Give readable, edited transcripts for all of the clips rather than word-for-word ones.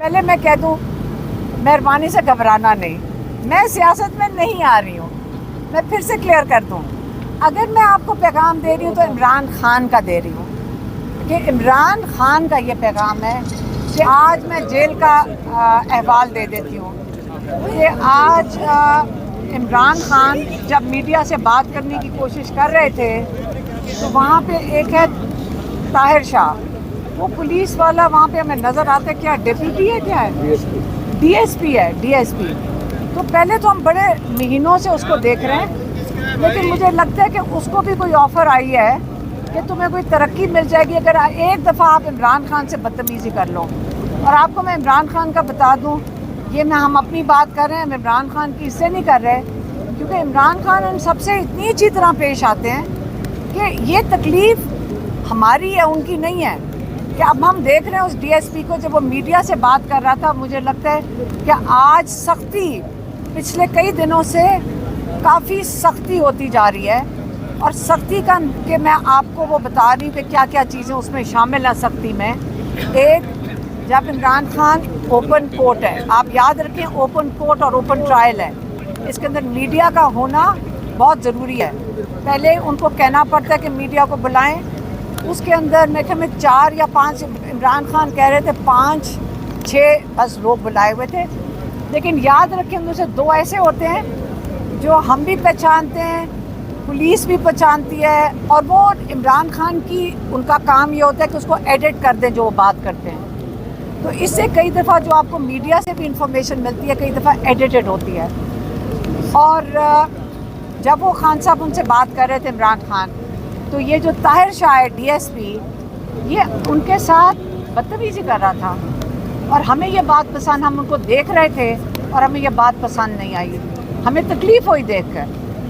पहले मैं कह दूं, मेहरबानी से घबराना नहीं, मैं सियासत में नहीं आ रही हूँ। मैं फिर से क्लियर कर दूं, अगर मैं आपको पैगाम दे रही हूँ तो इमरान खान का दे रही हूँ कि इमरान खान का ये पैगाम है कि आज मैं जेल का अहवाल दे देती हूँ कि आज इमरान खान जब मीडिया से बात करने की कोशिश कर रहे थे तो वहाँ पे एक है ताहिर शाह, वो पुलिस वाला वहाँ पे हमें नज़र आता है, क्या डिप्टी है, क्या है, डीएसपी है, डीएसपी। तो पहले तो हम बड़े महीनों से उसको देख रहे हैं, लेकिन मुझे लगता है कि उसको भी कोई ऑफ़र आई है कि तुम्हें कोई तरक्की मिल जाएगी अगर एक दफ़ा आप इमरान खान से बदतमीज़ी कर लो। और आपको मैं इमरान खान का बता दूँ, ये मैं हम अपनी बात कर रहे हैं, हम इमरान खान की इससे नहीं कर रहे, क्योंकि इमरान खान उन सबसे इतनी अच्छी तरह पेश आते हैं कि ये तकलीफ़ हमारी है, उनकी नहीं है। कि अब हम देख रहे हैं उस डीएसपी को, जब वो मीडिया से बात कर रहा था, मुझे लगता है कि आज सख्ती पिछले कई दिनों से काफ़ी सख्ती होती जा रही है। और सख्ती का कि मैं आपको वो बता रही हूँ कि क्या क्या चीज़ें उसमें शामिल हैं सख्ती में। एक, जब इमरान खान ओपन कोर्ट है, आप याद रखें ओपन कोर्ट और ओपन ट्रायल है, इसके अंदर मीडिया का होना बहुत ज़रूरी है। पहले उनको कहना पड़ता है कि मीडिया को बुलाएं, उसके अंदर मैं क्या 4 या 5 इमरान खान कह रहे थे 5-6 बस लोग बुलाए हुए थे। लेकिन याद रखें उनमें से 2 ऐसे होते हैं जो हम भी पहचानते हैं, पुलिस भी पहचानती है, और वो इमरान खान की उनका काम ये होता है कि उसको एडिट कर दें जो वो बात करते हैं। तो इससे कई दफ़ा जो आपको मीडिया से भी इंफॉर्मेशन मिलती है कई दफ़ा एडिटेड होती है। और जब वो खान साहब उनसे बात कर रहे थे इमरान खान, तो ये जो ताहिर शाह है डीएसपी, ये उनके साथ बदतमीज़ी कर रहा था और हमें ये बात पसंद, हम उनको देख रहे थे और हमें ये बात पसंद नहीं आई। हमें तकलीफ़ हुई देख कर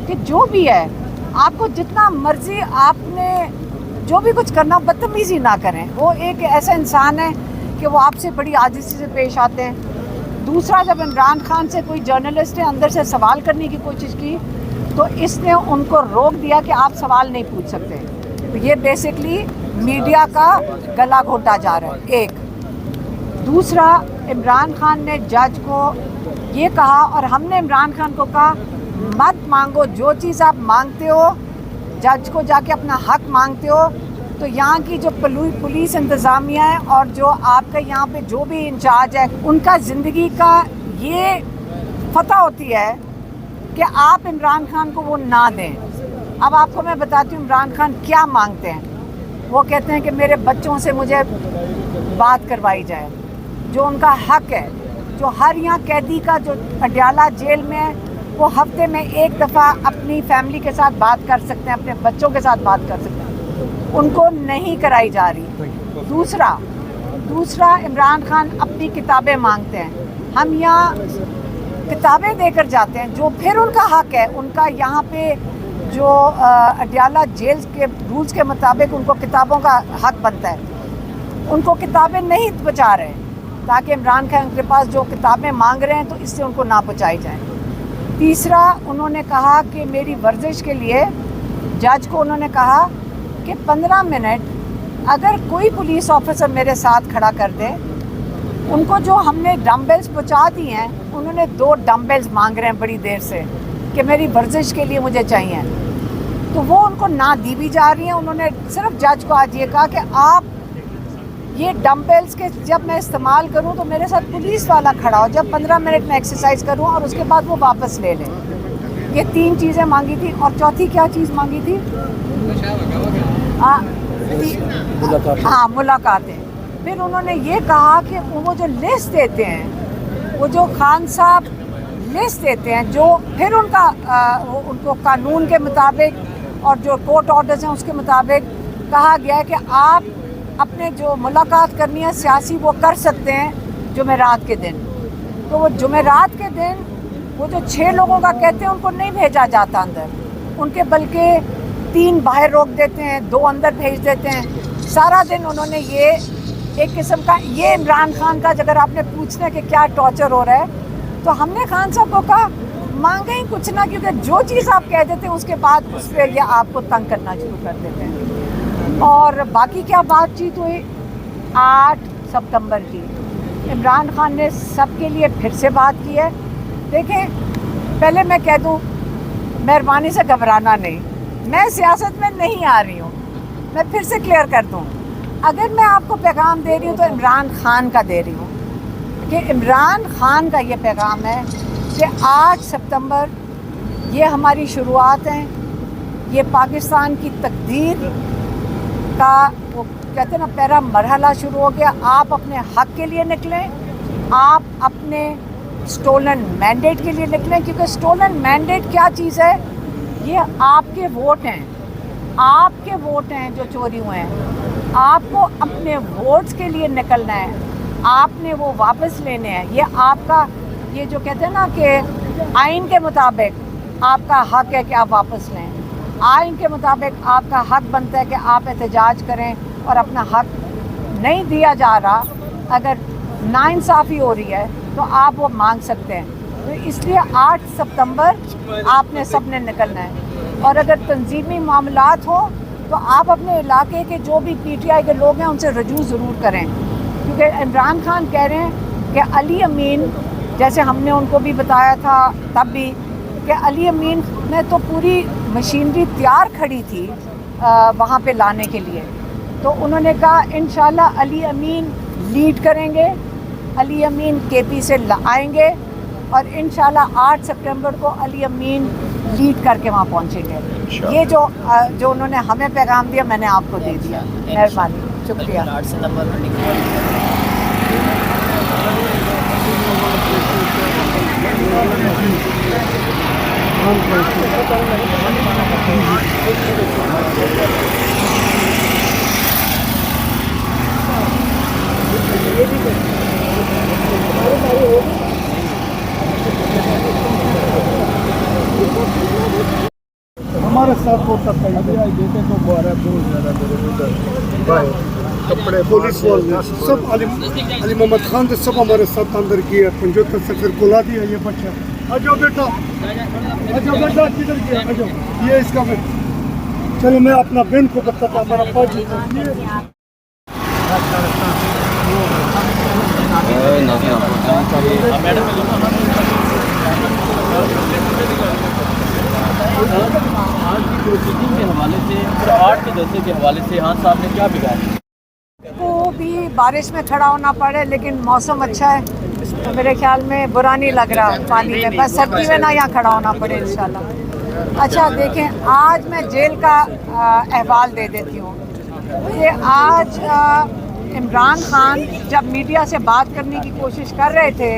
कि जो भी है, आपको जितना मर्ज़ी आपने जो भी कुछ करना, बदतमीज़ी ना करें। वो एक ऐसा इंसान है कि वो आपसे बड़ी आजिज़ी से पेश आते हैं। दूसरा, जब इमरान खान से कोई जर्नलिस्ट ने अंदर से सवाल करने की कोशिश की तो इसने उनको रोक दिया कि आप सवाल नहीं पूछ सकते। तो ये बेसिकली मीडिया का गला घोटा जा रहा है। एक, दूसरा, इमरान खान ने जज को ये कहा और हमने इमरान खान को कहा मत मांगो, जो चीज़ आप मांगते हो जज को जाके अपना हक मांगते हो, तो यहाँ की जो पुलिस इंतज़ामिया है और जो आपका यहाँ पे जो भी इंचार्ज है, उनका ज़िंदगी का ये फतह होती है कि आप इमरान खान को वो ना दें। अब आपको मैं बताती हूँ इमरान खान क्या मांगते हैं। वो कहते हैं कि मेरे बच्चों से मुझे बात करवाई जाए, जो उनका हक है, जो हर यहाँ कैदी का जो अडयाला जेल में है, वो हफ्ते में एक दफ़ा अपनी फैमिली के साथ बात कर सकते हैं, अपने बच्चों के साथ बात कर सकते हैं, उनको नहीं कराई जा रही। दूसरा इमरान खान अपनी किताबें मांगते हैं। हम यहाँ किताबें देकर जाते हैं, जो फिर उनका हक है, उनका यहाँ पे जो अडयाला जेल के रूल्स के मुताबिक उनको किताबों का हक बनता है, उनको किताबें नहीं पहुँचा रहे ताकि इमरान खान के पास जो किताबें मांग रहे हैं तो इससे उनको ना पहुँचाई जाए। तीसरा, उन्होंने कहा कि मेरी वर्जिश के लिए जज को उन्होंने कहा कि 15 मिनट अगर कोई पुलिस ऑफिसर मेरे साथ खड़ा कर दे, उनको जो हमने डम्बल्स पहुँचा दी हैं, उन्होंने 2 डम्बल्स मांग रहे हैं बड़ी देर से कि मेरी वर्जिश के लिए मुझे चाहिए, तो वो उनको ना दी भी जा रही हैं। उन्होंने सिर्फ जज को आज ये कहा कि आप ये डम्बल्स के जब मैं इस्तेमाल करूं तो मेरे साथ पुलिस वाला खड़ा हो, जब 15 मिनट में एक्सरसाइज करूं और उसके बाद वो वापस ले लें। ये 3 चीज़ें मांगी थी। और चौथी क्या चीज़ मांगी थी? हाँ, मुलाकातें। फिर उन्होंने ये कहा कि वो जो लिस्ट देते हैं, वो जो खान साहब लिस्ट देते हैं, जो फिर उनको कानून के मुताबिक और जो कोर्ट ऑर्डर्स हैं उसके मुताबिक कहा गया है कि आप अपने जो मुलाकात करनी है सियासी वो कर सकते हैं जुमेरात के दिन। तो वो जुमेरात के दिन वो जो 6 लोगों का कहते हैं उनको नहीं भेजा जाता अंदर, उनके बल्कि 3 बाहर रोक देते हैं, 2 अंदर भेज देते हैं। सारा दिन उन्होंने ये एक किस्म का, ये इमरान खान का अगर आपने पूछना कि क्या टॉर्चर हो रहा है, तो हमने खान साहब को कहा मांगे ही कुछ ना, क्योंकि जो चीज़ आप कह देते हैं उसके बाद उस पर ये आपको तंग करना शुरू कर देते हैं। और बाकी क्या बातचीत हुई 8 सितंबर की, عمران خان نے سب کے لیے پھر سے بات کی ہے. دیکھیں پہلے میں کہہ دوں مہربانی سے گھبرانا نہیں, میں سیاست میں نہیں آ رہی ہوں. میں پھر سے کلیئر کر دوں, اگر میں آپ کو پیغام دے رہی ہوں تو عمران خان کا دے رہی ہوں کہ عمران خان کا یہ پیغام ہے کہ 8 ستمبر یہ ہماری شروعات ہیں, یہ پاکستان کی تقدیر کا وہ کہتے ہیں نا پہلا مرحلہ شروع ہو گیا. آپ اپنے حق کے لیے نکلیں, آپ اپنے اسٹولن مینڈیٹ کے لیے نکلیں, کیونکہ اسٹولن مینڈیٹ کیا چیز ہے؟ یہ آپ کے ووٹ ہیں, آپ کے ووٹ ہیں جو چوری ہوئے ہیں. آپ کو اپنے ووٹس کے لیے نکلنا ہے, آپ نے وہ واپس لینے ہیں. یہ آپ کا یہ جو کہتے ہیں نا کہ آئین کے مطابق آپ کا حق ہے کہ آپ واپس لیں. آئین کے مطابق آپ کا حق بنتا ہے کہ آپ احتجاج کریں, اور اپنا حق نہیں دیا جا رہا, اگر ناانصافی ہو رہی ہے تو آپ وہ مانگ سکتے ہیں. تو اس لیے 8 ستمبر آپ نے سب نے نکلنا ہے. اور اگر تنظیمی معاملات ہوں تو آپ اپنے علاقے کے جو بھی پی ٹی آئی کے لوگ ہیں ان سے رجوع ضرور کریں, کیونکہ عمران خان کہہ رہے ہیں کہ علی امین, جیسے ہم نے ان کو بھی بتایا تھا تب بھی, کہ علی امین نے تو پوری مشینری تیار کھڑی تھی وہاں پہ لانے کے لیے. تو انہوں نے کہا انشاءاللہ علی امین لیڈ کریں گے, علی امین کے پی سے آئیں گے, اور انشاءاللہ 8 سپٹمبر کو علی امین لیڈ کر کے وہاں پہنچیں گے. یہ جو انہوں نے ہمیں پیغام دیا میں نے آپ کو دے دیا. مہربانی, شکریہ. 8 ستمبر ہمارے ساتھ ہوتا تھا دیتے تو بہت زیادہ کپڑے پولیس والے سب علی محمد خان نے سب ہمارے ساتھ اندر کیا. 75 سے پھر کلا دیا یہ بچہ. آ جاؤ بیٹا, آ جاؤ بیٹا, کدھر گیا, آ جاؤ. یہ اس کا میں چلو میں اپنا بہن کو بتاتا, ہمارا پاجی آج کی پروسیڈنگ کے حوالے سے اور 8 کے جلسے کے حوالے سے ہاں صاحب نے کیا بگاڑا؟ کو بھی بارش میں کھڑا ہونا پڑے, لیکن موسم اچھا ہے تو میرے خیال میں برا نہیں لگ رہا پانی میں, بس سردی میں نہ یہاں کھڑا ہونا پڑے انشاءاللہ. اچھا دیکھیں, آج میں جیل کا احوال دے دیتی ہوں. یہ آج عمران خان جب میڈیا سے بات کرنے کی کوشش کر رہے تھے